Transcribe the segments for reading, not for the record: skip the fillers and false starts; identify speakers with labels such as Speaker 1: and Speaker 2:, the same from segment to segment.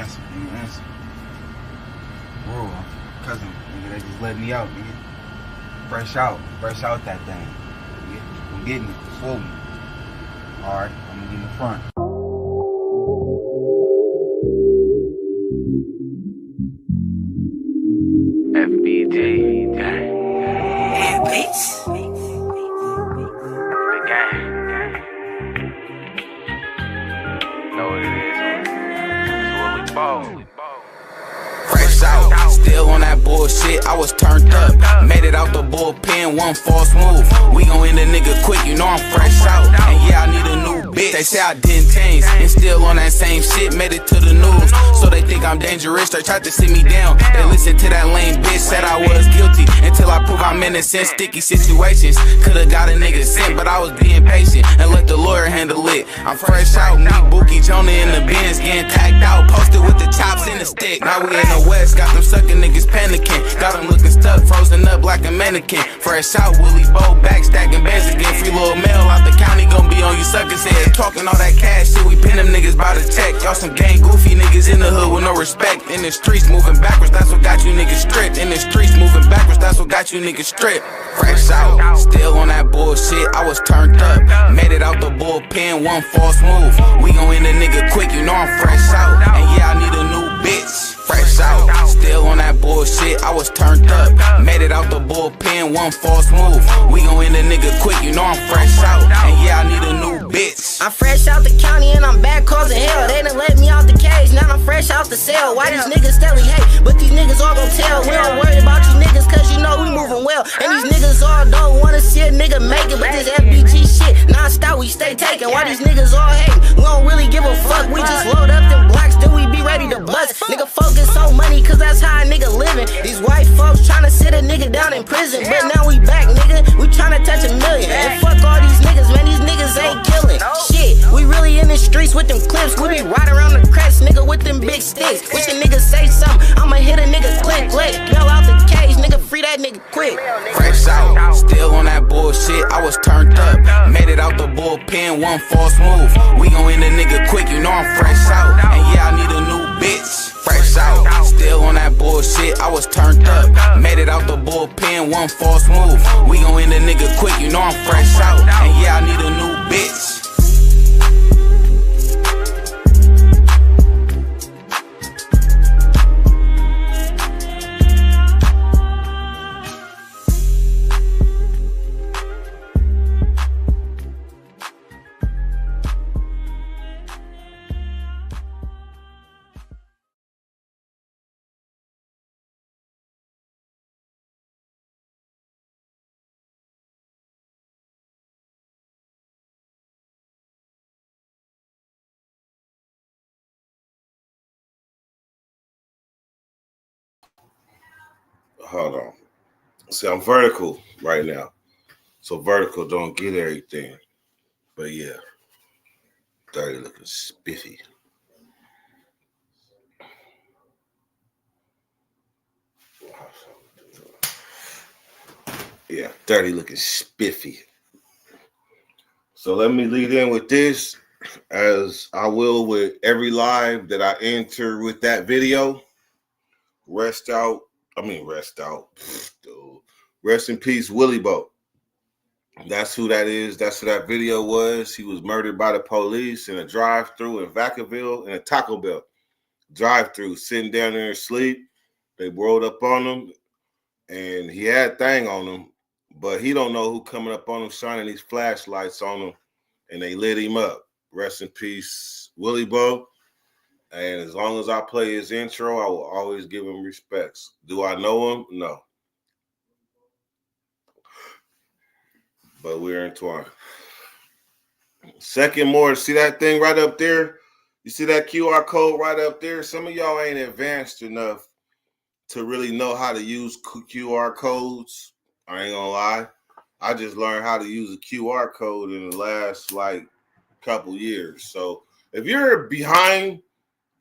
Speaker 1: answer. Bro, cousin, nigga, they just let me out, nigga. Fresh out that thing. Nigga. I'm getting it, for me. Alright, I'm gonna get in the front.
Speaker 2: FBT, gang.
Speaker 3: Bitch.
Speaker 2: The gang. Know what it is, man. It's what we bought.
Speaker 3: Fresh out, still on that bullshit, I was turned up. Made it out the bullpen, one false move. We gon' end a nigga quick, you know I'm fresh out. And yeah, I need a new bitch. They say I didn't change, and still on that same shit, made it to the news. So they think I'm dangerous, they tried to sit me down. They listened to that lame bitch, said I was guilty, until I prove I'm innocent. Sticky situations, could've got a nigga sent, but I was being patient, and let the lawyer handle it. I'm fresh out, me, Bookie, Jonah in the bins, getting tagged out. Posted with the chops in the stick, now we in the West, got them sucking niggas panicking. Got them looking stuck, frozen up like a mannequin. Fresh out, Willie Bo, back stacking bands again. Free little mail out the county, gon' be on you suckers' head. Talking all that cash shit, we pin them niggas by the check. Y'all some gang goofy niggas in the hood with no respect. In the streets moving backwards, that's what got you niggas stripped. In the streets moving backwards, that's what got you niggas stripped. Fresh out, still on that bullshit, I was turned up. Made it out the bullpen, one false move. We gon' end a nigga quick, you know I'm fresh out. And yeah, I need a new bitch. Fresh out, still on that bullshit, I was turned up. Made it out the bullpen, one false move. We gon' end a nigga quick, you know I'm fresh out. And yeah, I need a new bitch.
Speaker 4: I'm fresh out the county and I'm back causing hell. They done let me out the cage, now I'm fresh out the cell. Why these niggas steadily hate, but these niggas all gon' tell. We don't worry about you niggas cause you know we moving well. And these niggas all don't wanna see a nigga make it. But this FBG shit, non-stop we stay taking. Why these niggas all hate? We don't really give a fuck. We just load up them blocks, then we be ready to bust. Nigga focus on money cause that's how a nigga living. These white folks tryna sit a nigga down in prison, but now we back, nigga. We tryna touch $1 million. And fuck all these niggas, man. These niggas ain't killing. Shit, we really in the streets with them clips. We be riding around the crest, nigga, with them big sticks. Wish a nigga say something, I'ma hit a nigga quick. Bail out the cage, nigga, free that nigga quick.
Speaker 3: Fresh out, still on that bullshit, I was turned up. Made it out the bullpen, one false move. We gon' end a nigga quick, you know I'm fresh out. And yeah, I need a new bitch. Fresh out, still on that bullshit, I was turned up. Made it out the bullpen, one false move. We gon' end a nigga quick, you know I'm fresh out. And yeah, I need a new bitch.
Speaker 5: Hold on. See, I'm vertical right now. So vertical don't get everything. But yeah. Dirty looking spiffy. Yeah, dirty looking spiffy. So let me lead in with this, as I will with every live that I enter with that video. Rest out. Dude. Rest in peace, Willie Bo. That's who that is. That's who that video was. He was murdered by the police in a drive-thru in Vacaville in a Taco Bell drive-thru, sitting down there asleep. They rolled up on him, and he had thing on him, but he don't know who coming up on him, shining these flashlights on him, and they lit him up. Rest in peace, Willie Bo. And as long as I play his intro, I will always give him respects. Do I know him? No. But we're entwined. Second more, see that thing right up there? You see that QR code right up there? Some of y'all ain't advanced enough to really know how to use QR codes. I ain't gonna lie. I just learned how to use a QR code in the last couple years. So if you're behind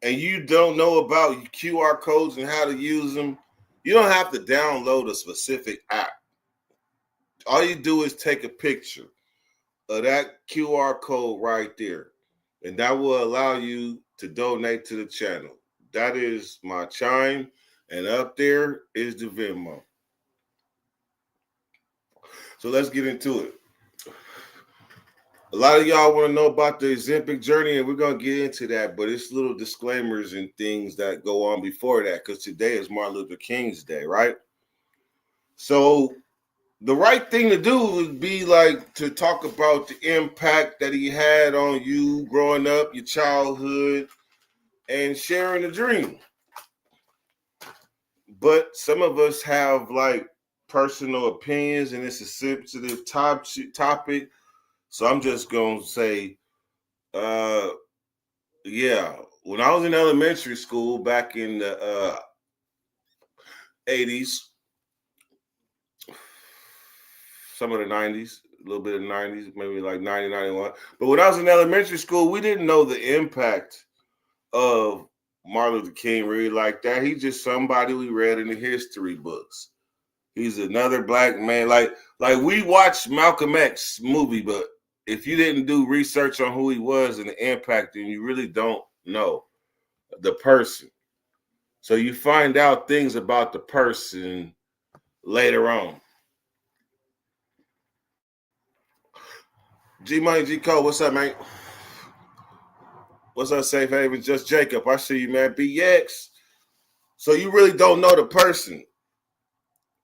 Speaker 5: and you don't know about QR codes and how to use them, you don't have to download a specific app. All you do is take a picture of that QR code right there, and that will allow you to donate to the channel. That is my chime. And up there is the Venmo. So let's get into it. A lot of y'all want to know about the ozempic journey, and we're going to get into that, but it's little disclaimers and things that go on before that, because today is Martin Luther King's day, right? So the right thing to do would be like to talk about the impact that he had on you growing up, your childhood, and sharing a dream. But some of us have like personal opinions, and it's a sensitive topic. So I'm just going to say, yeah, when I was in elementary school back in the 80s, some of the 90s, a little bit of the 90s, maybe like 90, 91. But when I was in elementary school, we didn't know the impact of Martin Luther King really like that. He's just somebody we read in the history books. He's another black man. Like we watched Malcolm X movie, but if you didn't do research on who he was and the impact, then you really don't know the person. So you find out things about the person later on. G Money, G Cole, what's up, man? What's up, Safe Haven? Just Jacob. I see you, man. BX. So you really don't know the person.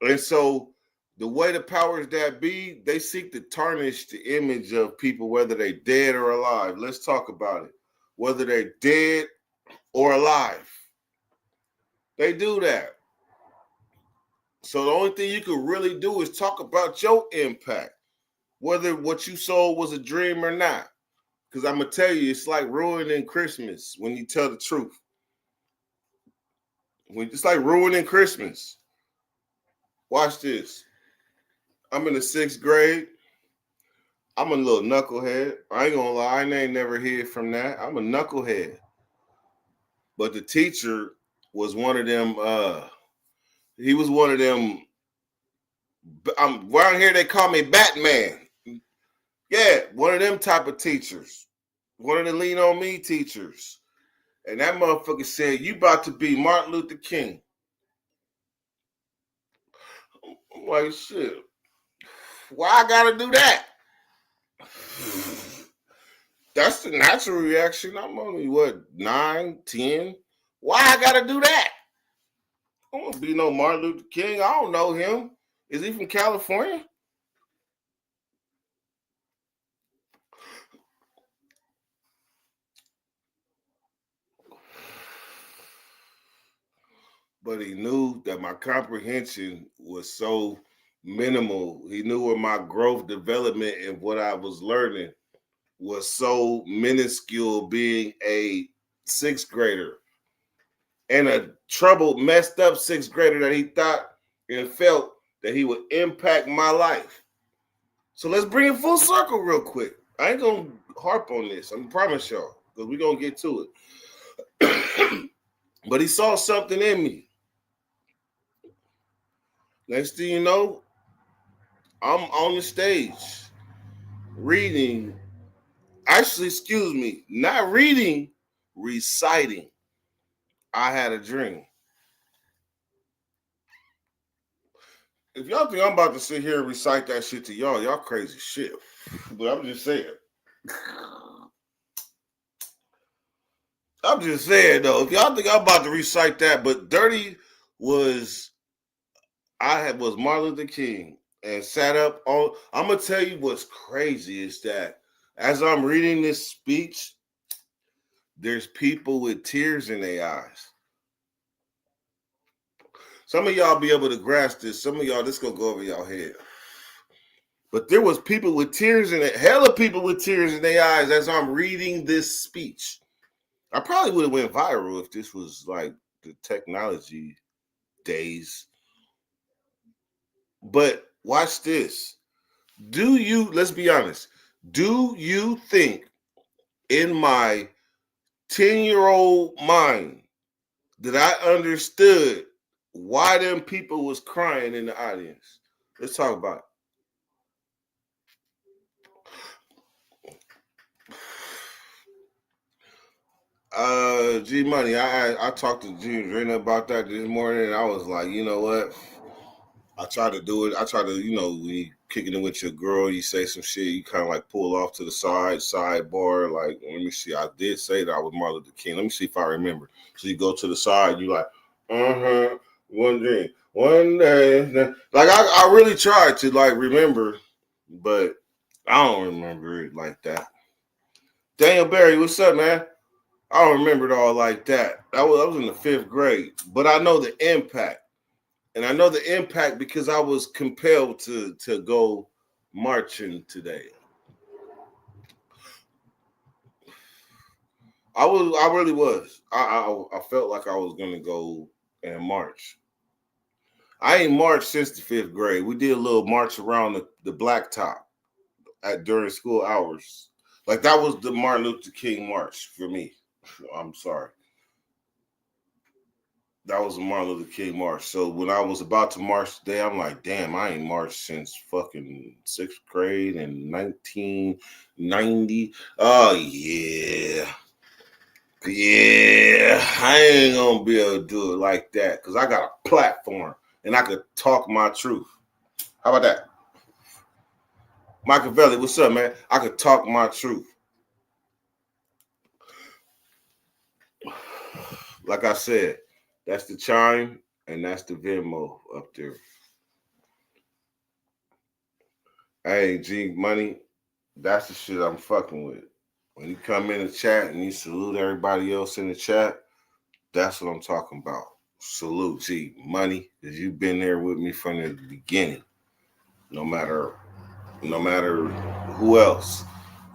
Speaker 5: And so the way the powers that be, they seek to tarnish the image of people, whether they're dead or alive. Let's talk about it. Whether they're dead or alive. They do that. So the only thing you can really do is talk about your impact, whether what you sold was a dream or not. Because I'm going to tell you, it's like ruining Christmas when you tell the truth. It's like ruining Christmas. Watch this. I'm in the 6th grade. I'm a little knucklehead. I ain't gonna lie, I ain't never hid from that. I'm a knucklehead. But the teacher was one of them, he was one of them, around here they call me Batman. Yeah, one of them type of teachers. One of the lean on me teachers. And that motherfucker said, you about to be Martin Luther King. I'm like, shit. Why I gotta do that? That's the natural reaction. I'm only, 9, 10? Why I gotta do that? I don't want to be no Martin Luther King. I don't know him. Is he from California? But he knew that my comprehension was so minimal. He knew where my growth, development, and what I was learning was so minuscule, being a 6th grader and a troubled, messed up 6th grader, that he thought and felt that he would impact my life. So let's bring it full circle real quick. I ain't gonna harp on this, I promise y'all, because we're gonna get to it. But he saw something in me. Next thing you know, I'm on the stage reading, not reading, reciting I Had a Dream. If y'all think I'm about to sit here and recite that shit to y'all, y'all crazy shit. But I'm just saying. I'm just saying, though, if y'all think I'm about to recite that, but Dirty was Martin Luther King and sat up on. I'm gonna tell you what's crazy is that as I'm reading this speech, there's people with tears in their eyes. Some of y'all be able to grasp this. Some of y'all, this gonna go over y'all head. But there was people with tears in it, hella people with tears in their eyes as I'm reading this speech. I probably would have went viral if this was like the technology days. But watch this. Let's be honest, do you think in my 10-year-old mind that I understood why them people was crying in the audience? Let's talk about it. G Money, I talked to G Drina about that this morning, and I was like, you know what? I try to do it. I try to, when you kicking it with your girl, you say some shit, you kind of like pull off to the sidebar. Like, let me see. I did say that I was Martin Luther King. Let me see if I remember. So you go to the side, you like, one dream, one day. Like, I really tried to like remember, but I don't remember it like that. Daniel Barry, what's up, man? I don't remember it all like that. I was in the 5th grade, but I know the impact. And I know the impact because I was compelled to go marching today. I really was. I felt like I was gonna go and march. I ain't marched since the 5th grade. We did a little march around the blacktop during school hours. Like that was the Martin Luther King march for me. I'm sorry. That was a Martin Luther King march. So when I was about to march today, I'm like, damn, I ain't marched since fucking 6th grade in 1990. Oh, yeah. Yeah, I ain't gonna be able to do it like that because I got a platform and I could talk my truth. How about that? Machiavelli, what's up, man? I could talk my truth. Like I said, that's the chime and that's the Venmo up there. Hey, G Money, that's the shit I'm fucking with. When you come in the chat and you salute everybody else in the chat, that's what I'm talking about. Salute, G Money, because you've been there with me from the beginning. No matter who else.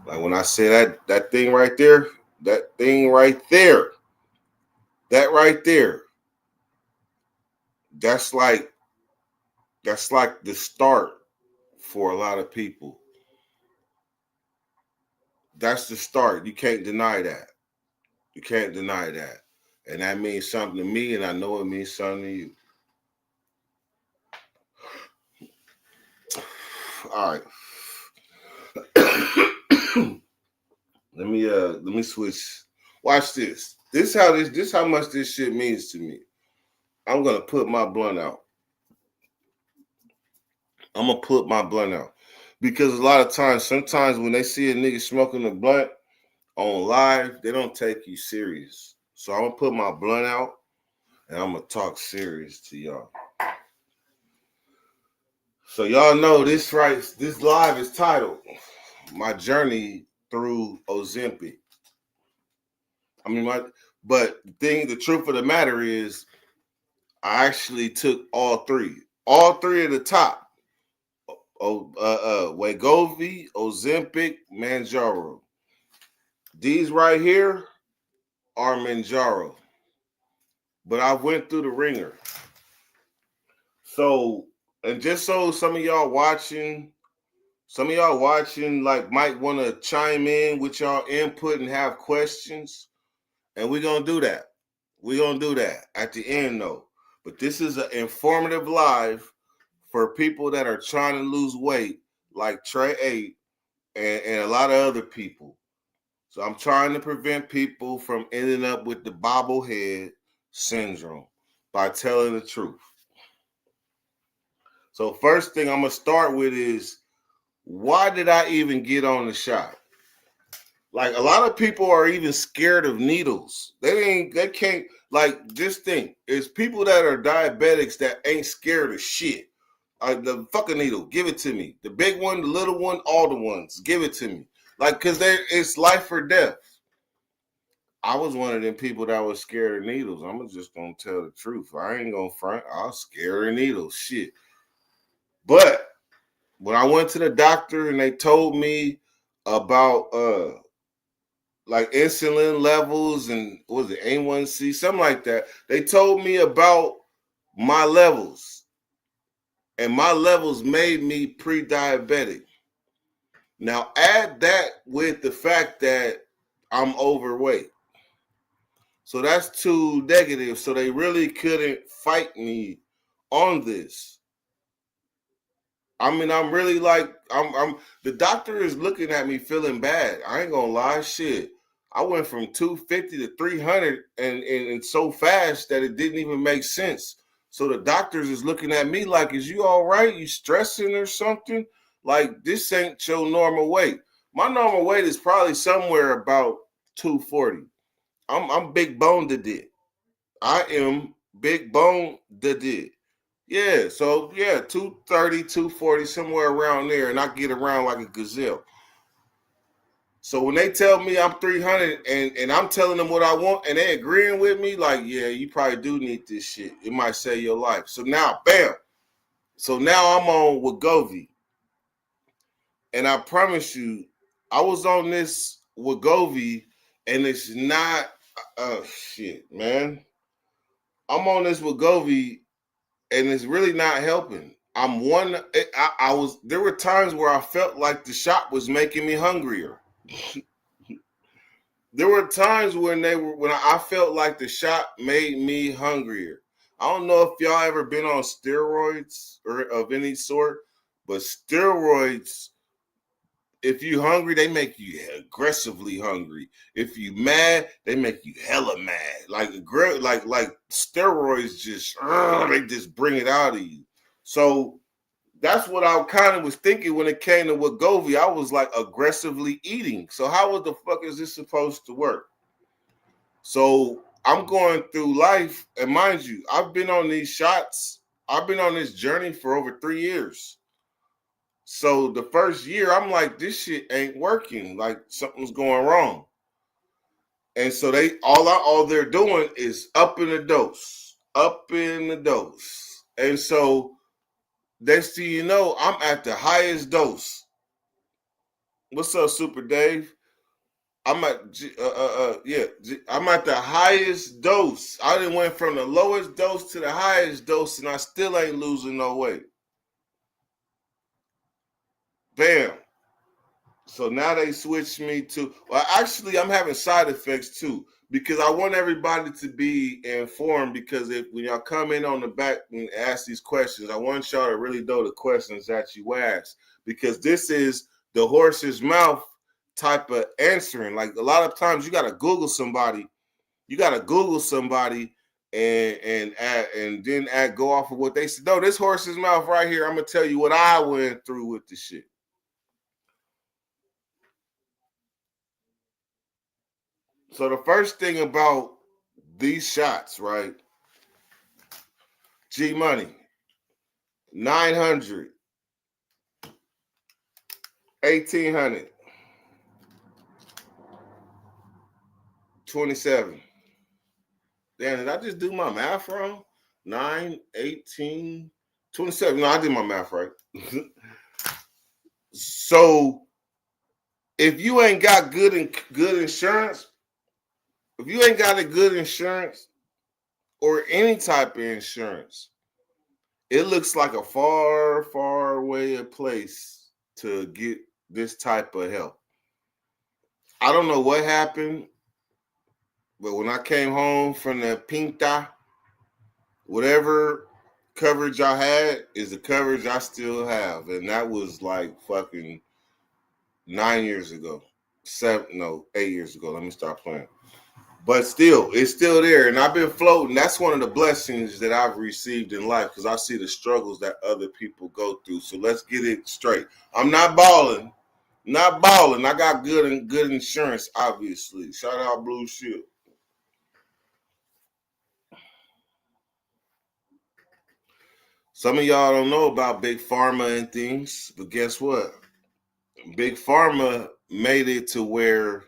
Speaker 5: Like when I say that thing right there, that right there, that's like the start for a lot of people. That's the start. You can't deny that. You can't deny that. And that means something to me, and I know it means something to you. All right. Let me switch. Watch this. This how much this shit means to me. I'm gonna put my blunt out. Because a lot of times, sometimes when they see a nigga smoking a blunt on live, they don't take you serious. So I'm gonna put my blunt out and I'm gonna talk serious to y'all. So y'all know this live is titled My Journey Through Ozempic. But the truth of the matter is I actually took all three at the top. Wegovy, Ozempic, Manjaro. These right here are Manjaro. But I went through the ringer. So, and just so some of y'all watching like might want to chime in with y'all input and have questions. And we're going to do that. We're going to do that at the end though. But this is an informative live for people that are trying to lose weight like Trey 8 and a lot of other people. So I'm trying to prevent people from ending up with the bobblehead syndrome by telling the truth. So first thing I'm going to start with is, why did I even get on the shot? Like a lot of people are even scared of needles. They can't, like, this thing is people that are diabetics that ain't scared of shit. The fucking needle, give it to me. The big one, the little one, all the ones, give it to me. Like, because it's life or death. I was one of them people that was scared of needles. I'm just going to tell the truth. I ain't going to front. I was scared of needles, shit. But when I went to the doctor and they told me about like insulin levels and what was it, A1C, something like that, they told me about my levels. And my levels made me pre-diabetic. Now add that with the fact that I'm overweight. So that's two negatives. So they really couldn't fight me on this. I mean, I'm really like, I'm the doctor is looking at me feeling bad. I ain't gonna lie, shit. I went from 250 to 300 and so fast that it didn't even make sense. So the doctors is looking at me like, is you all right? You stressing or something? Like, this ain't your normal weight. My normal weight is probably somewhere about 240. I'm big boned to it. I am big boned to it. Yeah, so yeah, 230, 240, somewhere around there, and I get around like a gazelle. So when they tell me I'm 300 and I'm telling them what I want and they agreeing with me, like, yeah, you probably do need this shit. It might save your life. So now, bam. So now I'm on Wegovy. And I promise you, I was on this Wegovy and it's not, shit, man. I'm on this Wegovy and it's really not helping. There were times where I felt like the shot was making me hungrier. There were times when I felt like the shot made me hungrier. I don't know if y'all ever been on steroids or of any sort, but steroids, if you hungry, they make you aggressively hungry. If you mad, they make you hella mad. Like steroids they just bring it out of you. So that's what I kind of was thinking when it came to Wegovy. I was like aggressively eating. So how the fuck is this supposed to work? So I'm going through life, and mind you, I've been on these shots. I've been on this journey for over 3 years. So the first year, I'm like, this shit ain't working. Like something's going wrong. And so all they're doing is upping the dose. And so next thing you know, I'm at the highest dose. What's up, Super Dave? I'm at I'm at the highest dose. I done went from the lowest dose to the highest dose, and I still ain't losing no weight. Bam. So now they switched me to, well, actually, I'm having side effects too, because I want everybody to be informed, because when y'all come in on the back and ask these questions, I want y'all to really know the questions that you ask, because this is the horse's mouth type of answering. Like a lot of times you got to Google somebody, and then go off of what they said. No, this horse's mouth right here, I'm going to tell you what I went through with the shit. So the first thing about these shots, right? G Money, 900, 1800, 27. Damn, did I just do my math wrong? 9, 18, 27. No, I did my math right. So if you ain't got good insurance, if you ain't got a good insurance or any type of insurance, it looks like a far, far away a place to get this type of help. I don't know what happened, but when I came home from the Pinta, whatever coverage I had is the coverage I still have. And that was like fucking 9 years ago. 8 years ago. Let me stop playing. But still, it's still there. And I've been floating. That's one of the blessings that I've received in life, because I see the struggles that other people go through. So let's get it straight. I'm not balling. I got good insurance, obviously. Shout out Blue Shield. Some of y'all don't know about Big Pharma and things, but guess what? Big Pharma made it to where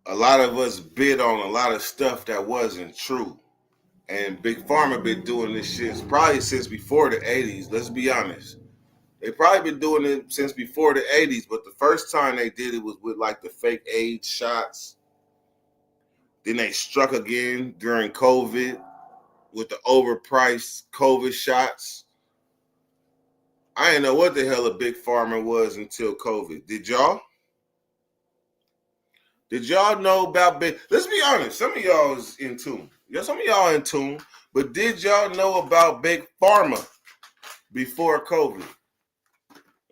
Speaker 5: a lot of us bid on a lot of stuff that wasn't true. And Big Pharma been doing this shit probably since before the 80s. Let's be honest. They probably been doing it since before the 80s, but the first time they did it was with like the fake AIDS shots. Then they struck again during COVID with the overpriced COVID shots. I didn't know what the hell a Big Pharma was until COVID. Did y'all? Did y'all know about Big? Let's be honest. Some of y'all is in tune. Yeah, some of y'all in tune. But did y'all know about Big Pharma before COVID?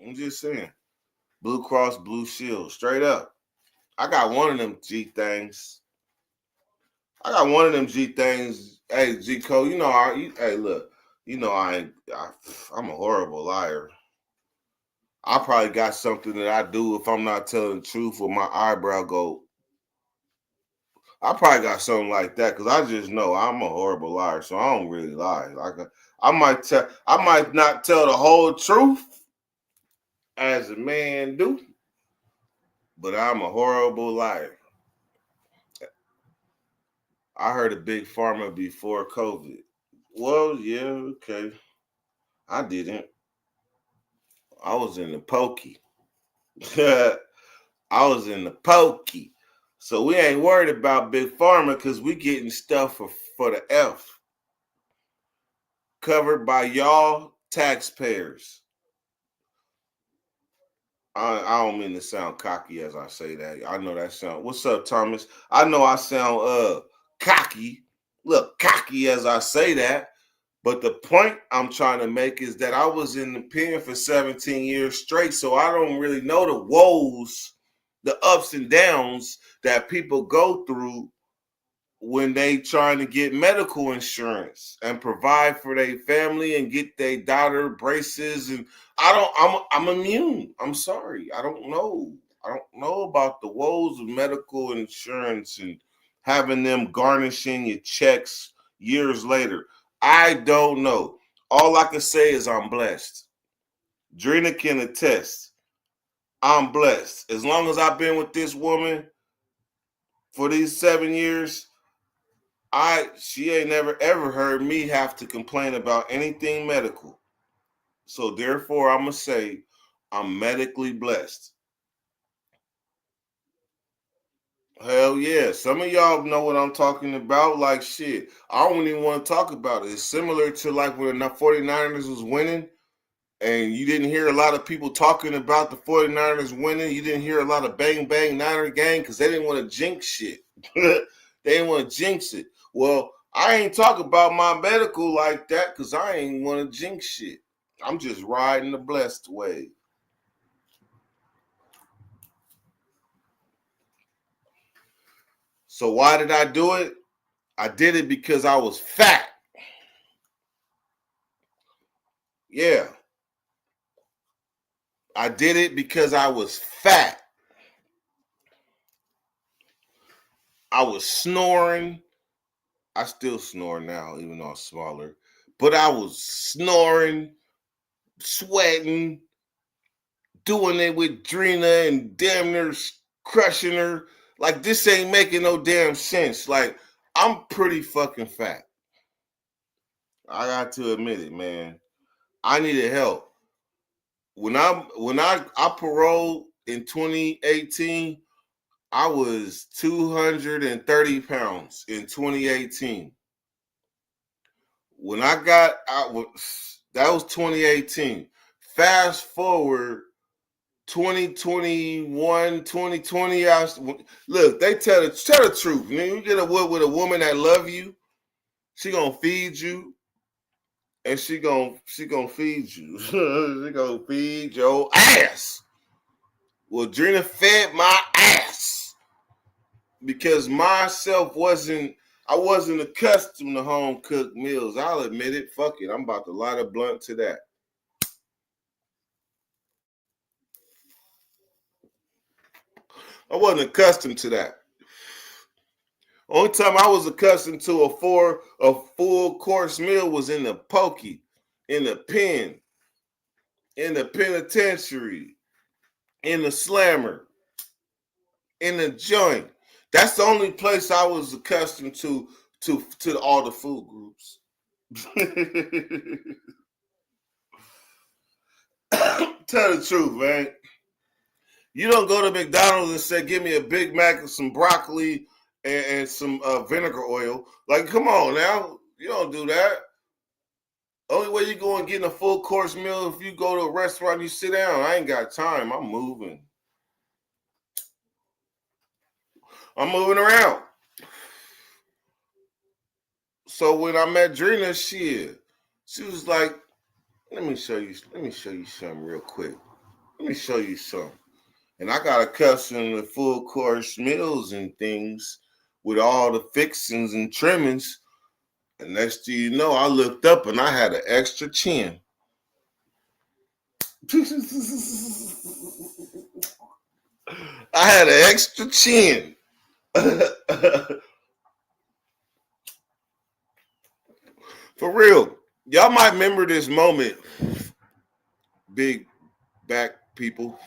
Speaker 5: I'm just saying. Blue Cross Blue Shield. Straight up. I got one of them G things. I got one of them G things. Hey, G Cole, you know, hey, look, you know, I'm a horrible liar. I probably got something that I do if I'm not telling the truth, or my eyebrow go. I probably got something like that because I just know I'm a horrible liar, so I don't really lie. Like I might not tell the whole truth as a man do, but I'm a horrible liar. I heard a big pharma before COVID. Well, yeah, okay. I didn't. I was in the pokey. I was in the pokey. So we ain't worried about big pharma because we getting stuff for the F. Covered by y'all taxpayers. I don't mean to sound cocky as I say that. I know that sound. What's up, Thomas? I know I sound cocky. Look, cocky as I say that. But the point I'm trying to make is that I was in the pen for 17 years straight, so I don't really know the woes, the ups and downs that people go through when they trying to get medical insurance and provide for their family and get their daughter braces. And I'm immune. I'm sorry. I don't know about the woes of medical insurance and having them garnishing your checks years later. I don't know. All I can say is I'm blessed. Drina can attest. I'm blessed. As long as I've been with this woman for these 7 years, she ain't never ever heard me have to complain about anything medical. So therefore, I'm gonna say I'm medically blessed. Hell yeah. Some of y'all know what I'm talking about. Like shit. I don't even want to talk about it. It's similar to like when the 49ers was winning and you didn't hear a lot of people talking about the 49ers winning. You didn't hear a lot of bang bang Niner gang because they didn't want to jinx shit. They didn't want to jinx it. Well, I ain't talking about my medical like that because I ain't want to jinx shit. I'm just riding the blessed wave. So why did I do it? I did it because I was fat. Yeah. I did it because I was fat. I was snoring. I still snore now, even though I'm smaller. But I was snoring, sweating, doing it with Drina and damn near crushing her. Like, this ain't making no damn sense. Like, I'm pretty fucking fat. I got to admit it, man. I needed help. When I paroled in 2018, I was 230 pounds in 2018. When I got out, that was 2018. Fast forward 2021, 2020. Look, they tell the truth. When you get with a woman that love you, she gonna feed you, and she gonna feed you. She gonna feed your ass. Well, Drina fed my ass because I wasn't accustomed to home cooked meals. I'll admit it. Fuck it. I'm about to light a blunt to that. I wasn't accustomed to that. Only time I was accustomed to a full course meal was in the pokey, in the pen, in the penitentiary, in the slammer, in the joint. That's the only place I was accustomed to all the food groups. Tell the truth, man. You don't go to McDonald's and say, give me a Big Mac and some broccoli and some vinegar oil. Like, come on now. You don't do that. Only way you go and get a full course meal if you go to a restaurant and you sit down. I ain't got time. I'm moving. I'm moving around. So when I met Drina, she was like, let me show you something real quick. Let me show you something. And I got accustomed to full course meals and things with all the fixings and trimmings. And next thing you know, I looked up and I had an extra chin. I had an extra chin. For real. Y'all might remember this moment, big back people.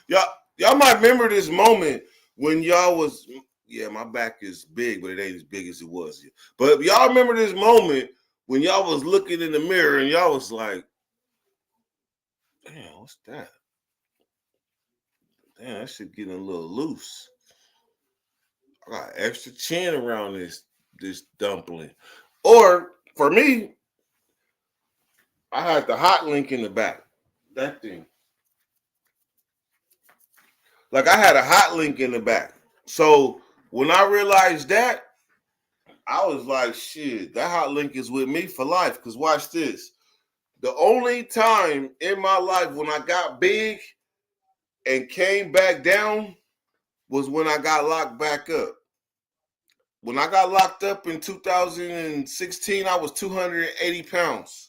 Speaker 5: Y'all might remember this moment when y'all was, yeah, my back is big, but it ain't as big as it was. But y'all remember this moment when y'all was looking in the mirror and y'all was like, damn, what's that? Damn, that shit getting a little loose. I got extra chin around this dumpling. Or for me, I had the hot link in the back. That thing. Like I had a hot link in the back. So when I realized that, I was like, shit, that hot link is with me for life. Because watch this. The only time in my life when I got big and came back down was when I got locked back up. When I got locked up in 2016, I was 280 pounds.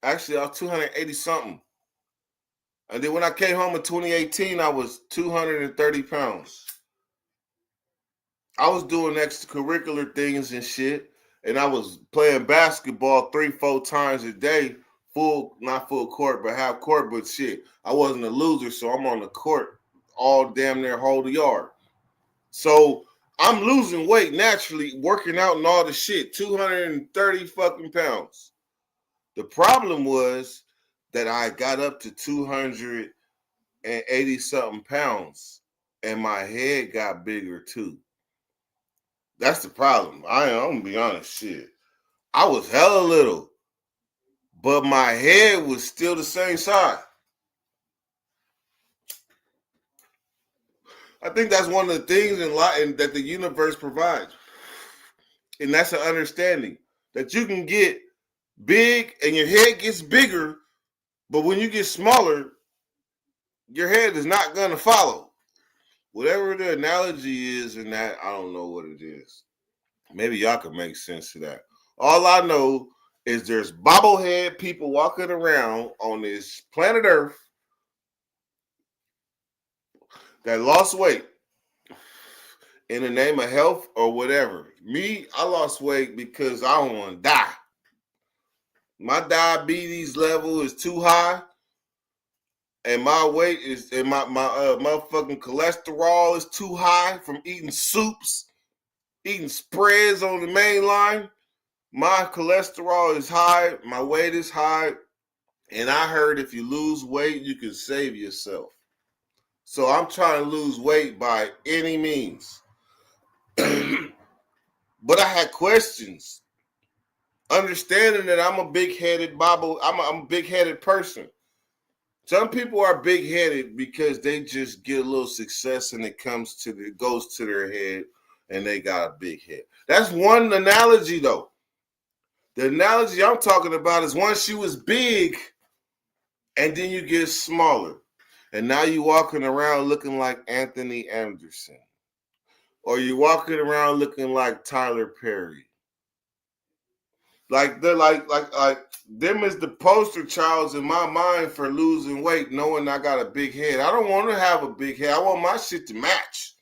Speaker 5: Actually, I was 280 something. And then when I came home in 2018, I was 230 pounds. I was doing extracurricular things and shit. And I was playing basketball 3-4 times a day. Not full court, but half court. But shit, I wasn't a loser, so I'm on the court all damn near whole yard. So I'm losing weight naturally, working out and all the shit, 230 fucking pounds. The problem was that I got up to 280 something pounds and my head got bigger too. That's the problem. I'm gonna be honest, shit. I was hella little, but my head was still the same size. I think that's one of the things in life that the universe provides. And that's an understanding that you can get big and your head gets bigger, but when you get smaller, your head is not going to follow. Whatever the analogy is in that, I don't know what it is. Maybe y'all can make sense of that. All I know is there's bobblehead people walking around on this planet Earth that lost weight in the name of health or whatever. Me, I lost weight because I don't want to die. My diabetes level is too high, and my weight is, and my motherfucking cholesterol is too high from eating soups, eating spreads on the main line. My cholesterol is high, my weight is high, and I heard if you lose weight, you can save yourself. So I'm trying to lose weight by any means. But I had questions. Understanding that I'm a big-headed I'm a big-headed person. Some people are big-headed because they just get a little success and it goes to their head and they got a big head. That's one analogy though. The analogy I'm talking about is once you was big and then you get smaller. And now you walking around looking like Anthony Anderson. Or you walking around looking like Tyler Perry. Like they're like them is the poster childs in my mind for losing weight, knowing I got a big head. I don't want to have a big head. I want my shit to match.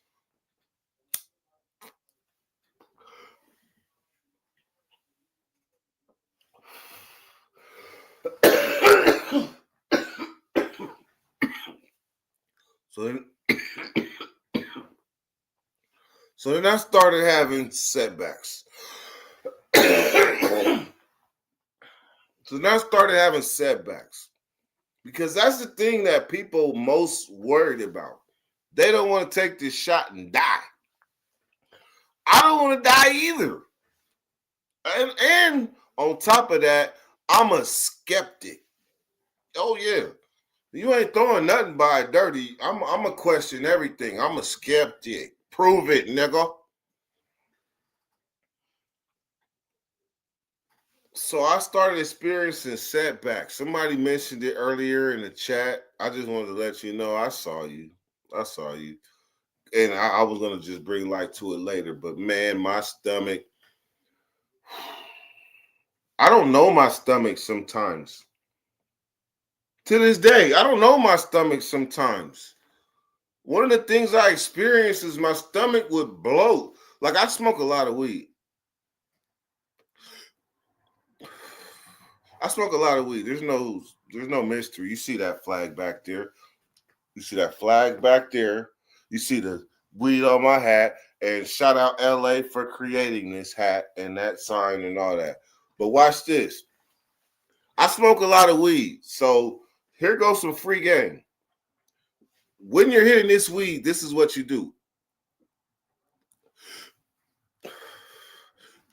Speaker 5: So then I started having setbacks. Because that's the thing that people most worried about. They don't want to take this shot and die. I don't want to die either. And on top of that, I'm a skeptic. Oh yeah. You ain't throwing nothing by dirty. I'm a question everything. I'm a skeptic. Prove it, nigga. So I started experiencing setbacks. Somebody mentioned it earlier in the chat. I just wanted to let you know I saw you. I saw you. And I was gonna just bring light to it later. But man, my stomach. I don't know my stomach sometimes. To this day, I don't know my stomach sometimes. One of the things I experienced is my stomach would bloat. Like I smoke a lot of weed. I smoke a lot of weed. There's no mystery. You see that flag back there. You see that flag back there. You see the weed on my hat. And shout out LA for creating this hat and that sign and all that. But watch this. I smoke a lot of weed. So here goes some free game. When you're hitting this weed, this is what you do.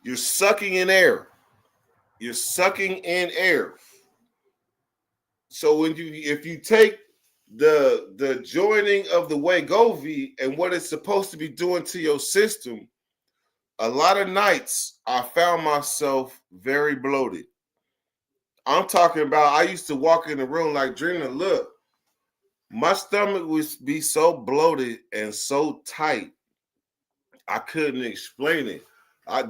Speaker 5: You're sucking in air. You're sucking in air. So if you take the joining of the Wegovy and what it's supposed to be doing to your system, a lot of nights I found myself very bloated. I'm talking about I used to walk in the room like Drina, look, my stomach would be so bloated and so tight, I couldn't explain it.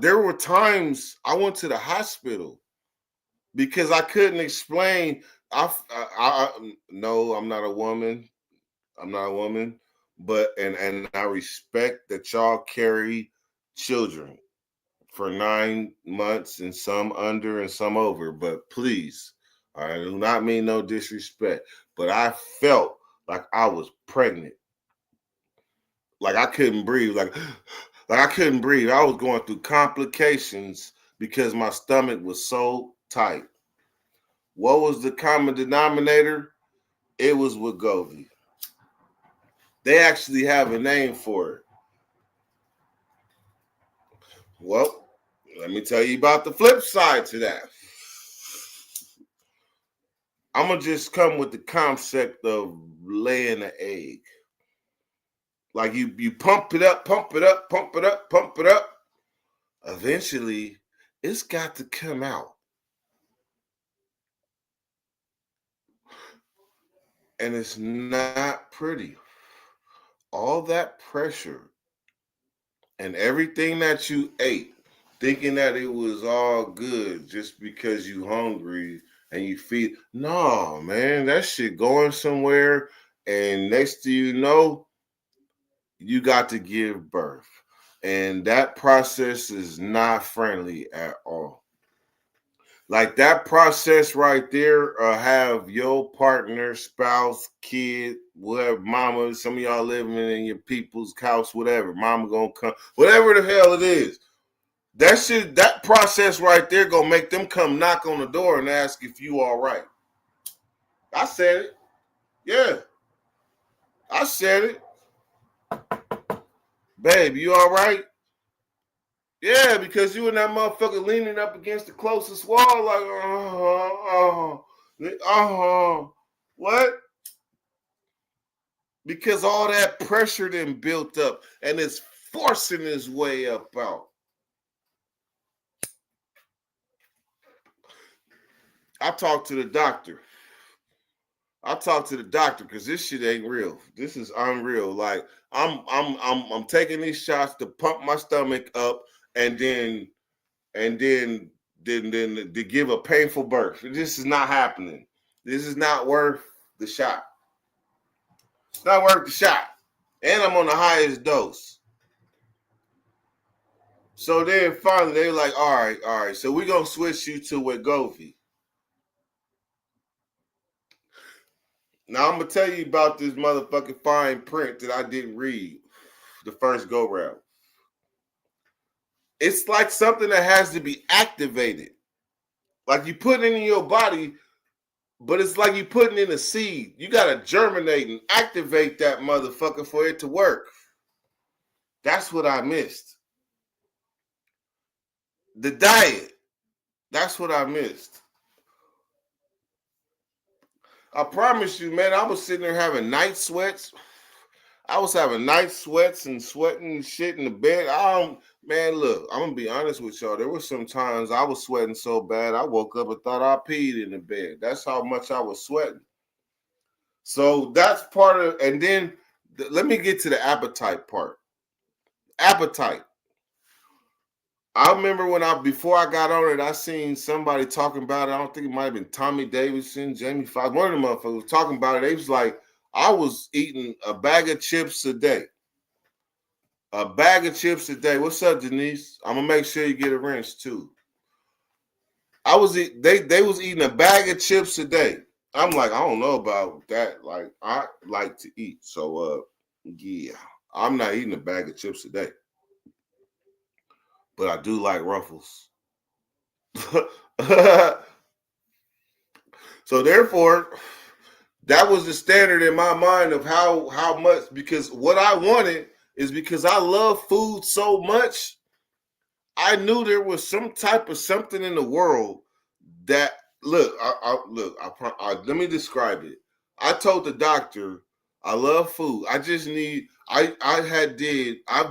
Speaker 5: There were times I went to the hospital because I couldn't explain. No, I'm not a woman. I'm not a woman, but and I respect that y'all carry children for 9 months and some under and some over. But please, I do not mean no disrespect, but I felt like I was pregnant, like I couldn't breathe, like I couldn't breathe. I was going through complications because my stomach was so tight. What was the common denominator? It was Wegovy. They actually have a name for it. Well, let me tell you about the flip side to that. I'm going to just come with the concept of laying an egg. Like you pump it up, pump it up, pump it up, pump it up. Eventually, it's got to come out. And it's not pretty. All that pressure and everything that you ate, thinking that it was all good just because you hungry and you feed. No, man, that shit going somewhere. And next to you know, you got to give birth. And that process is not friendly at all. Like that process right there, have your partner, spouse, kid, whatever, mama, some of y'all living in your people's house, whatever, mama gonna come, whatever the hell it is. That process right there gonna make them come knock on the door and ask if you all right. I said it. Yeah. I said it. Babe, you all right? Yeah, because you and that motherfucker leaning up against the closest wall like, what? Because all that pressure then built up and it's forcing its way up out. I talked to the doctor. Because this shit ain't real. This is unreal. Like I'm taking these shots to pump my stomach up and then to give a painful birth. This is not happening. This is not worth the shot. It's not worth the shot. And I'm on the highest dose. So then finally they're like, all right. So we're going to switch you to Wegovy. Now I'm going to tell you about this motherfucking fine print that I didn't read the first go round. It's like something that has to be activated. Like you put it in your body, but it's like you putting in a seed. You got to germinate and activate that motherfucker for it to work. That's what I missed. The diet. That's what I missed. I promise you, man, I was sitting there having night sweats. I was having night sweats and sweating and shit in the bed. Man, look, I'm gonna be honest with y'all. There were some times I was sweating so bad I woke up and thought I peed in the bed. That's how much I was sweating. So that's part of, and then let me get to the appetite part. Appetite. I remember before I got on it, I seen somebody talking about it. I don't think it might have been Tommy Davidson, Jamie Foxx, one of the motherfuckers was talking about it. They was like, I was eating a bag of chips a day. A bag of chips a day. What's up, Denise? I'm gonna make sure you get a rinse too. They was eating a bag of chips a day. I'm like, I don't know about that. Like, I like to eat. So yeah, I'm not eating a bag of chips a day. But I do like Ruffles. So therefore, that was the standard in my mind of how much, because what I wanted is, because I love food so much, I knew there was some type of something in the world that, let me describe it. I told the doctor, I love food. I just need, I've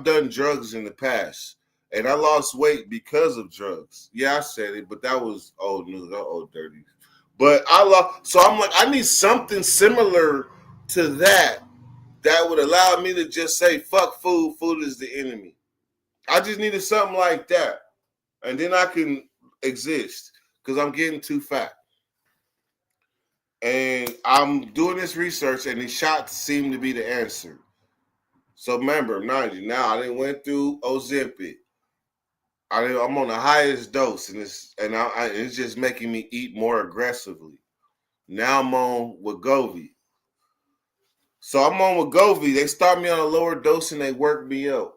Speaker 5: done drugs in the past, and I lost weight because of drugs. Yeah, I said it, but that was old news, old dirty. But so I'm like, I need something similar to that would allow me to just say, fuck food, food is the enemy. I just needed something like that. And then I can exist, because I'm getting too fat. And I'm doing this research, and these shots seem to be the answer. So remember, mind you, now I didn't went through ozempic. I'm on the highest dose, and it's just making me eat more aggressively. Now I'm on Wegovy. So I'm on Wegovy. They start me on a lower dose and they work me up.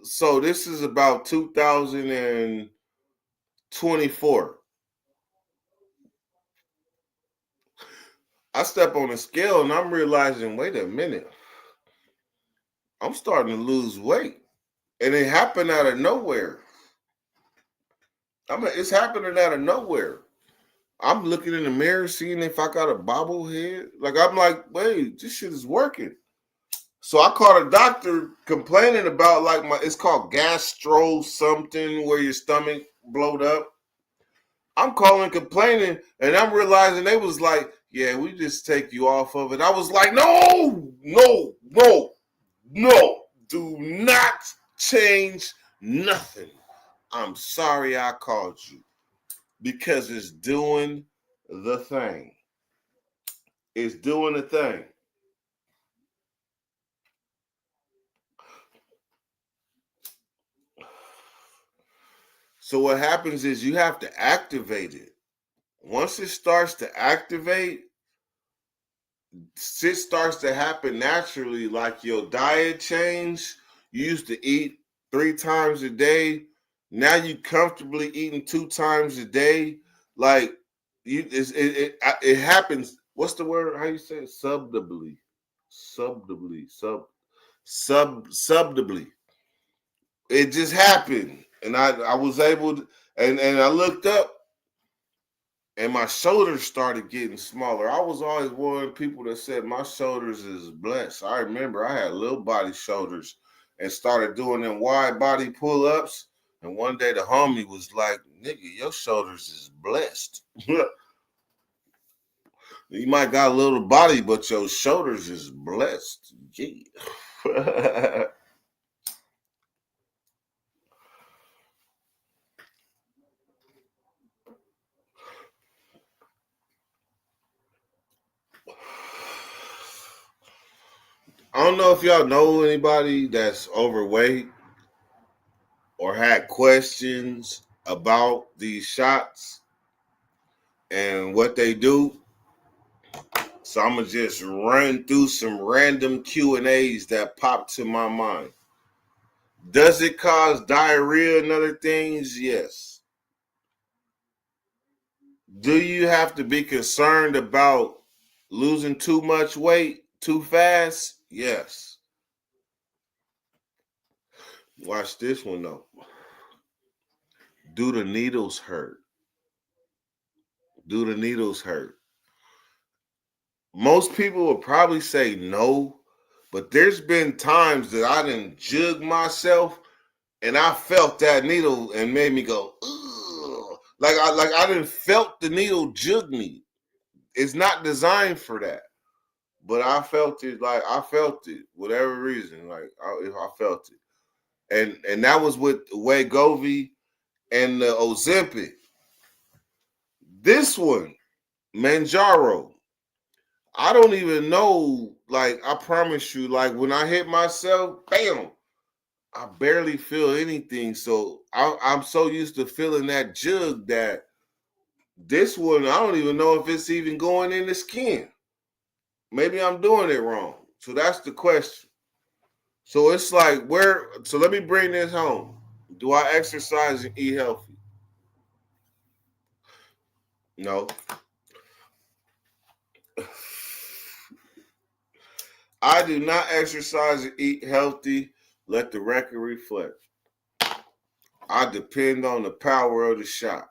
Speaker 5: So this is about 2024. I step on the scale and I'm realizing, wait a minute, I'm starting to lose weight. And it happened out of nowhere. It's happening out of nowhere. I'm looking in the mirror, seeing if I got a bobblehead. Like, I'm like, wait, this shit is working. So I called a doctor complaining about, like, it's called gastro something, where your stomach blowed up. I'm calling complaining, and I'm realizing they was like, yeah, we just take you off of it. I was like, no, do not change nothing. I'm sorry I called you, because it's doing the thing. It's doing the thing. So what happens is you have to activate it. Once it starts to activate, shit starts to happen naturally, like your diet change. You used to eat 3 times a day. Now you comfortably eating 2 times a day. Like, it happens. What's the word? How you say it? Subdibly. It just happened. And I was able to, and I looked up, and my shoulders started getting smaller. I was always one of the people that said my shoulders is blessed. I remember I had little body shoulders and started doing them wide body pull-ups. And one day the homie was like, nigga, your shoulders is blessed. You might got a little body, but your shoulders is blessed. Yeah. I don't know if y'all know anybody that's overweight or had questions about these shots and what they do. So I'm gonna just run through some random Q&As that popped to my mind. Does it cause diarrhea and other things? Yes. Do you have to be concerned about losing too much weight too fast? Yes. Watch this one though. Do the needles hurt? Do the needles hurt? Most people will probably say no, But there's been times that I didn't jug myself, and I felt that needle and made me go, ugh. Like I didn't felt the needle jug me. It's not designed for that. But I felt it, whatever reason, I felt it. And that was with Wegovy and the Ozempic. This one, Manjaro, I don't even know, like, I promise you, like, when I hit myself, bam, I barely feel anything. So I'm so used to feeling that jug that this one, I don't even know if it's even going in the skin. Maybe I'm doing it wrong. So that's the question. So it's like, so let me bring this home. Do I exercise and eat healthy? No. I do not exercise and eat healthy. Let the record reflect. I depend on the power of the shot.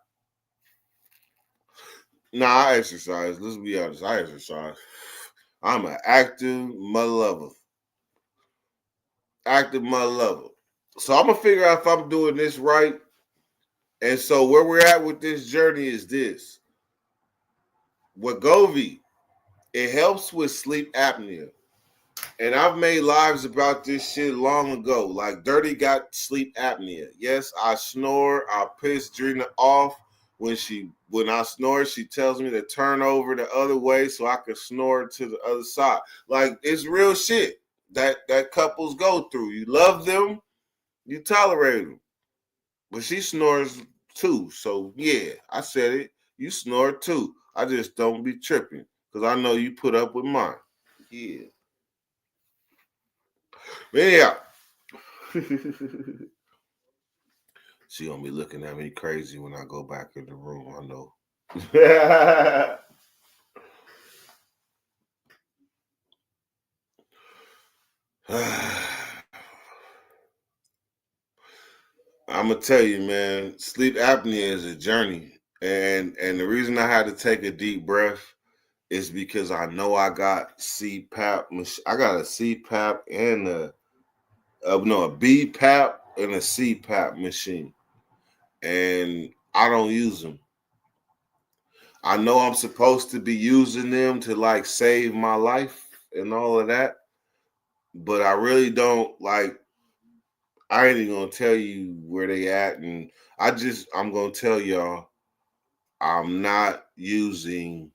Speaker 5: Nah, I exercise. Let's be honest. I exercise. I'm an active mother lover. Active mother lover. So I'm going to figure out if I'm doing this right. And so where we're at with this journey is this. Wegovy, it helps with sleep apnea. And I've made lives about this shit long ago. Like, Dirty got sleep apnea. Yes, I snore. I piss Drina off. When I snore, she tells me to turn over the other way so I can snore to the other side. Like, it's real shit that couples go through. You love them, you tolerate them. But she snores too. So, yeah, I said it. You snore too. I just don't be tripping because I know you put up with mine. Yeah. But anyhow, she gonna be looking at me crazy when I go back in the room. I know. I'm gonna tell you, man. Sleep apnea is a journey, and the reason I had to take a deep breath is because I know I got CPAP. I got a CPAP and a BPAP and a CPAP machine, and I don't use them. I know I'm supposed to be using them to like save my life and all of that, but I really don't. Like, I ain't even gonna tell you where they at, and I'm gonna tell y'all I'm not using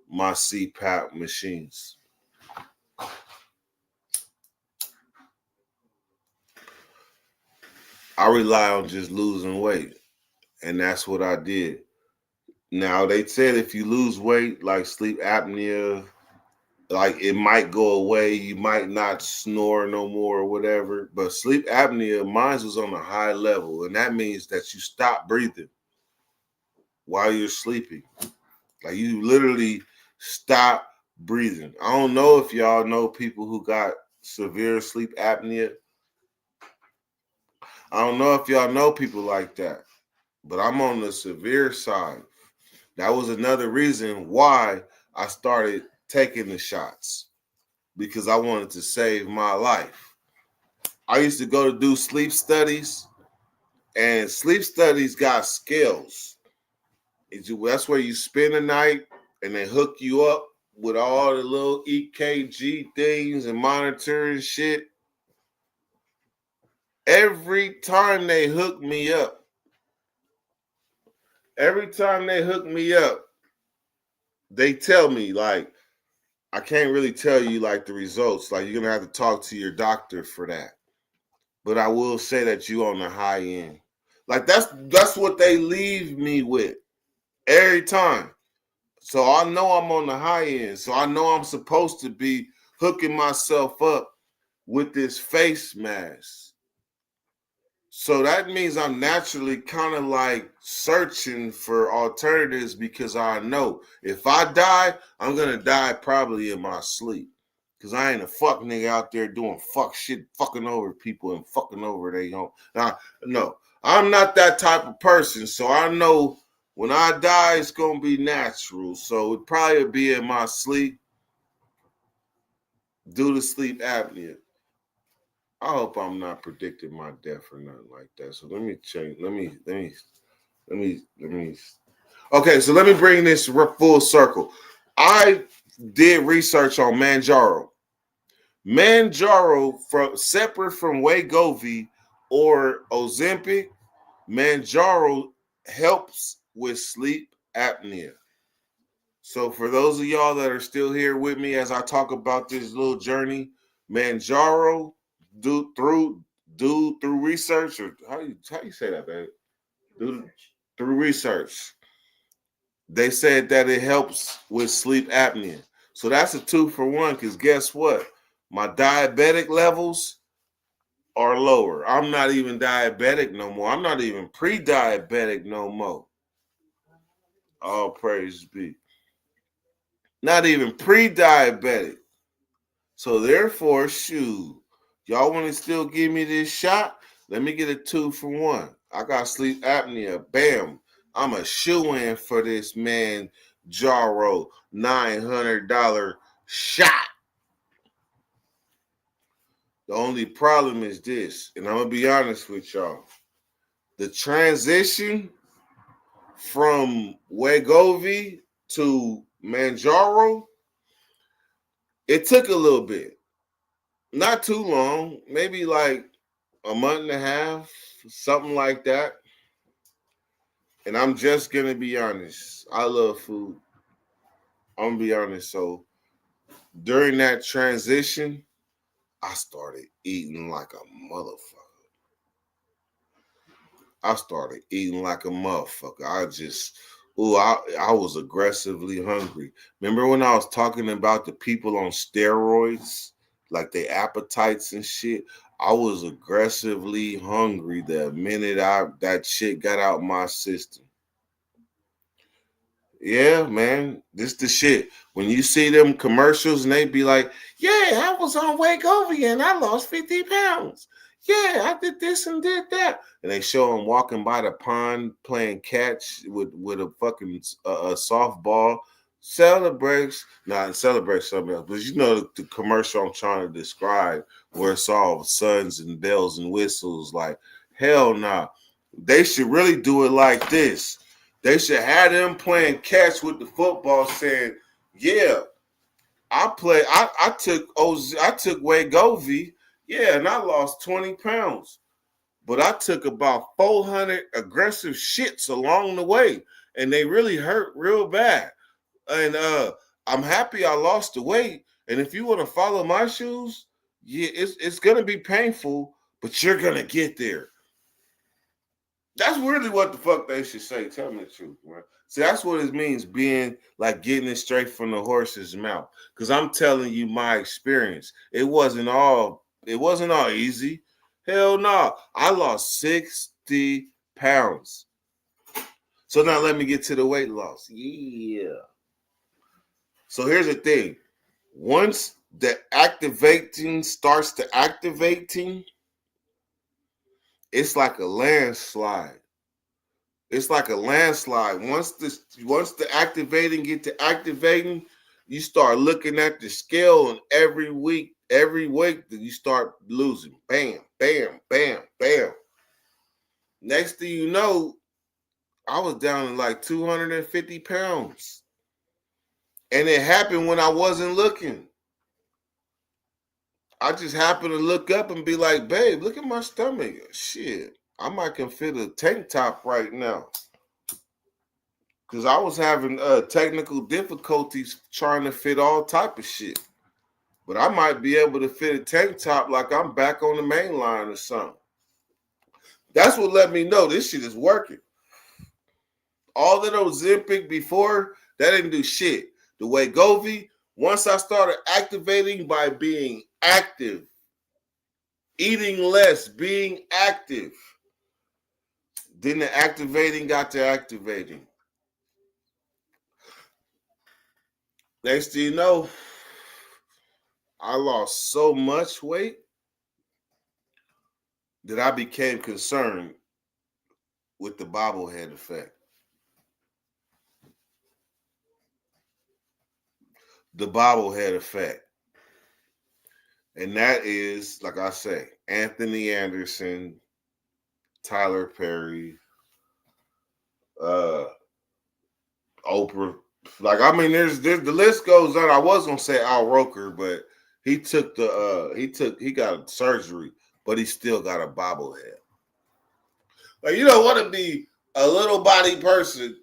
Speaker 5: my CPAP machines. I rely on just losing weight, and that's what I did. Now, they said if you lose weight, like sleep apnea, like it might go away. You might not snore no more or whatever. But sleep apnea, mine was on a high level, and that means that you stop breathing while you're sleeping. Like, you literally stop breathing. I don't know if y'all know people who got severe sleep apnea. I don't know if y'all know people like that, but I'm on the severe side. That was another reason why I started taking the shots, because I wanted to save my life. I used to go to do sleep studies, and sleep studies got scales. That's where you spend the night, and they hook you up with all the little EKG things and monitoring shit. Every time they hook me up, they tell me, like, I can't really tell you like the results. Like, you're gonna have to talk to your doctor for that. But I will say that you on the high end. Like, that's what they leave me with every time. So I know I'm on the high end. So I know I'm supposed to be hooking myself up with this face mask. So that means I'm naturally kind of like searching for alternatives, because I know if I die, I'm going to die probably in my sleep. Because I ain't a fuck nigga out there doing fuck shit, fucking over people and fucking over they own. Now, no, I'm not that type of person. So I know when I die, it's going to be natural. So it'd probably be in my sleep. due to sleep apnea. I hope I'm not predicting my death or nothing like that. So let me change. Let me. Okay, so let me bring this full circle. I did research on Manjaro. Manjaro, from separate from Wegovy or Ozempic, Manjaro helps with sleep apnea. So for those of y'all that are still here with me as I talk about this little journey, Manjaro, through research, or how you say that, babe? Through research, they said that it helps with sleep apnea. So that's a 2-for-1. Because guess what? My diabetic levels are lower. I'm not even diabetic no more. I'm not even pre-diabetic no more. All praise be. Not even pre-diabetic. So therefore, shoot, y'all want to still give me this shot? Let me get a 2-for-1. I got sleep apnea. Bam. I'm a shoe-in for this man Jaro $900 shot. The only problem is this, and I'm going to be honest with y'all. The transition from Wegovy to Manjaro, it took a little bit. Not too long, maybe like a month and a half, something like that. And I'm just going to be honest. I love food. I'm going to be honest. So during that transition, I started eating like a motherfucker. I was aggressively hungry. Remember when I was talking about the people on steroids, like their appetites and shit? I was aggressively hungry the minute that shit got out my system. Yeah, man, this the shit. When you see them commercials and they be like, yeah, I was on Wegovy and I lost 50 pounds. Yeah, I did this and did that. And they show them walking by the pond playing catch with a fucking softball. Celebrates something else. But you know the commercial I'm trying to describe where it's all suns and bells and whistles. Like, hell nah. They should really do it like this. They should have them playing catch with the football saying, yeah, I took Wegovy, yeah, and I lost 20 pounds. But I took about 400 aggressive shits along the way, and they really hurt real bad. And I'm happy I lost the weight. And if you want to follow my shoes, yeah, it's gonna be painful, but you're gonna get there. That's really what the fuck they should say. Tell me the truth, man. See, that's what it means being like getting it straight from the horse's mouth. Because I'm telling you my experience. It wasn't all easy. Hell no. I lost 60 pounds. So now let me get to the weight loss. Yeah. So here's the thing. Once the activating starts to activating, it's like a landslide. It's like a landslide. Once the activating get to activating, you start looking at the scale, and every week that you start losing. Bam, bam, bam, bam. Next thing you know, I was down to like 250 pounds. And it happened when I wasn't looking. I just happened to look up and be like, babe, look at my stomach. Shit, I might can fit a tank top right now. Because I was having technical difficulties trying to fit all type of shit. But I might be able to fit a tank top like I'm back on the main line or something. That's what let me know this shit is working. All of those Ozempic before, that didn't do shit. The Wegovy, once I started activating by being active, eating less, being active, then the activating got to activating. Next thing you know, I lost so much weight that I became concerned with the bobblehead effect. The bobblehead effect. And that is, like I say, Anthony Anderson, Tyler Perry, Oprah. Like, I mean, there's the list goes on. I was gonna say Al Roker, but he got surgery, but he still got a bobblehead. Like, you don't want to be a little body person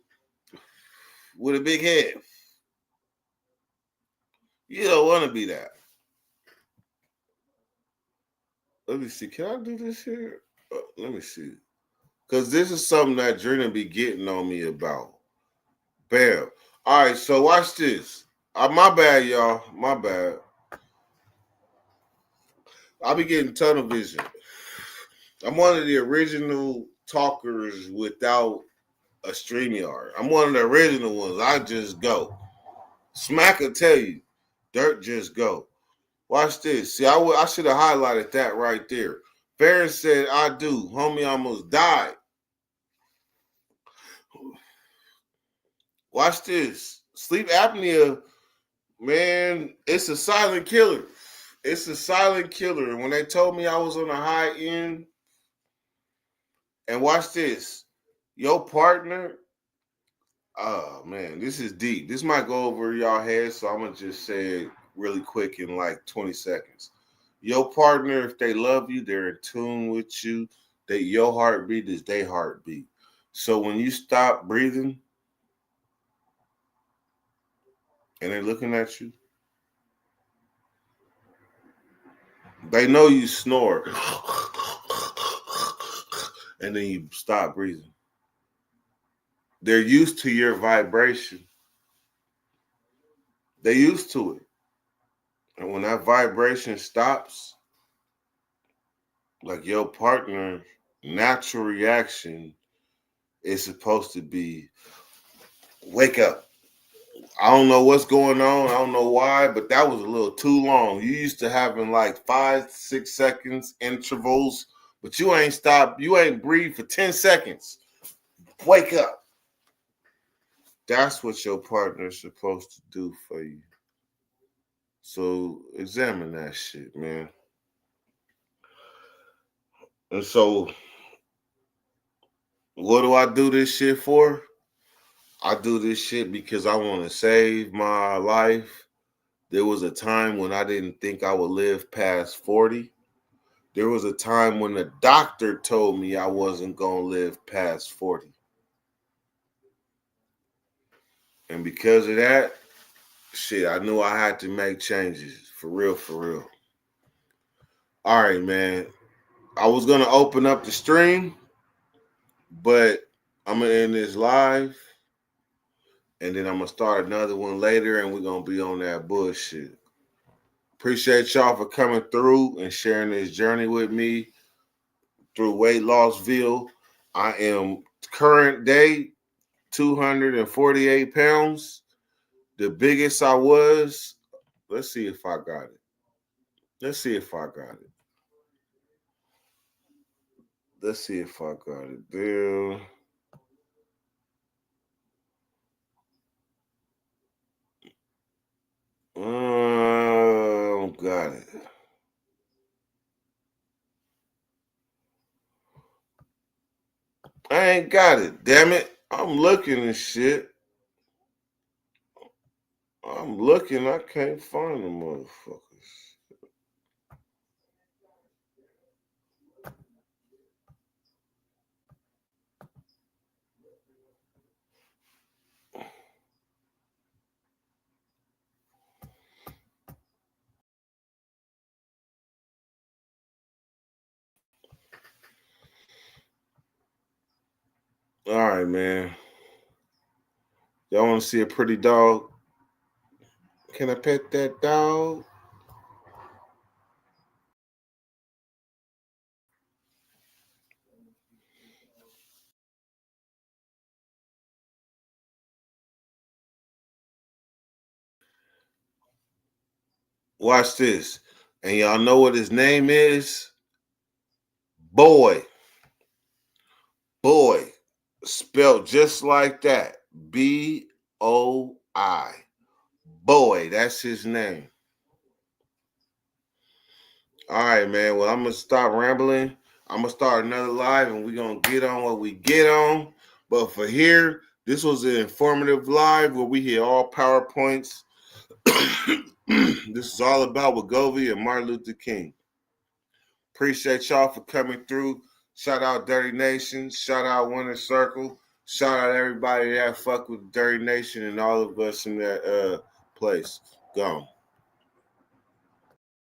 Speaker 5: with a big head. You don't want to be that. Let me see. Can I do this here? Let me see. Because this is something that Drina be getting on me about. Bam. All right, so watch this. My bad, y'all. My bad. I'll be getting tunnel vision. I'm one of the original talkers without a StreamYard. I'm one of the original ones. I just go. Smack will tell you. Dirt just go. Watch this. See, I should have highlighted that right there. Farron said, I do. Homie almost died. Watch this. Sleep apnea, man, it's a silent killer. It's a silent killer. And when they told me I was on the high end, and watch this, your partner, oh man, this is deep. This might go over y'all heads, so I'm gonna just say it really quick in like 20 seconds. Your partner, if they love you, they're in tune with you. Your heartbeat is their heartbeat. So when you stop breathing and they're looking at you, they know you snore. And then you stop breathing. They're used to your vibration. They're used to it. And when that vibration stops, like your partner's natural reaction is supposed to be, wake up. I don't know what's going on. I don't know why, but that was a little too long. You used to having like 5-6 seconds intervals, but you ain't stopped. You ain't breathed for 10 seconds. Wake up. That's what your partner is supposed to do for you. So examine that shit, man. And so what do I do this shit for? I do this shit because I want to save my life. There was a time when I didn't think I would live past 40. There was a time when the doctor told me I wasn't going to live past 40. And because of that, shit, I knew I had to make changes. For real, for real. All right, man. I was going to open up the stream, but I'm going to end this live. And then I'm going to start another one later, and we're going to be on that bullshit. Appreciate y'all for coming through and sharing this journey with me through weight lossville. I am current day 248 pounds. The biggest I was, let's see if I got it. Let's see if I got it. Let's see if I got it there. Got it. I ain't got it, damn it. I'm looking and shit. I'm looking, I can't find the motherfuckers. All right, man. Y'all want to see a pretty dog? Can I pet that dog? Watch this. And y'all know what his name is? Boy. Boy. Spelled just like that. B-O-I. Boy, that's his name. All right, man. Well, I'm gonna stop rambling. I'm gonna start another live, and we're gonna get on what we get on. But for here, this was an informative live where we hit all PowerPoints. This is all about Wegovy and Martin Luther King. Appreciate y'all for coming through. Shout out Dirty Nation. Shout out Winter Circle. Shout out everybody that fuck with Dirty Nation and all of us in that place. Gone.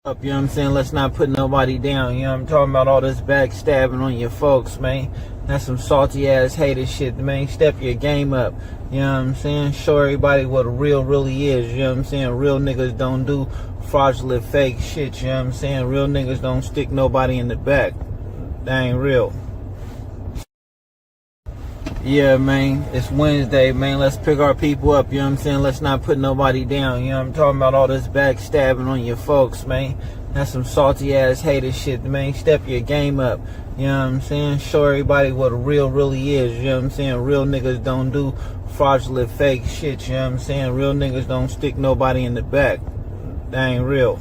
Speaker 6: Up, you know what I'm saying? Let's not put nobody down. You know what I'm talking about? All this backstabbing on your folks, man. That's some salty ass hater shit, man. Step your game up. You know what I'm saying? Show everybody what a real really is. You know what I'm saying? Real niggas don't do fraudulent fake shit. You know what I'm saying? Real niggas don't stick nobody in the back. That ain't real. Yeah, man, it's Wednesday, man. Let's pick our people up, you know what I'm saying? Let's not put nobody down, you know what I'm talking about? All this backstabbing on your folks, man. That's some salty ass hater shit, man. Step your game up, you know what I'm saying? Show everybody what a real really is, you know what I'm saying? Real niggas don't do fraudulent fake shit, you know what I'm saying? Real niggas don't stick nobody in the back. That ain't real.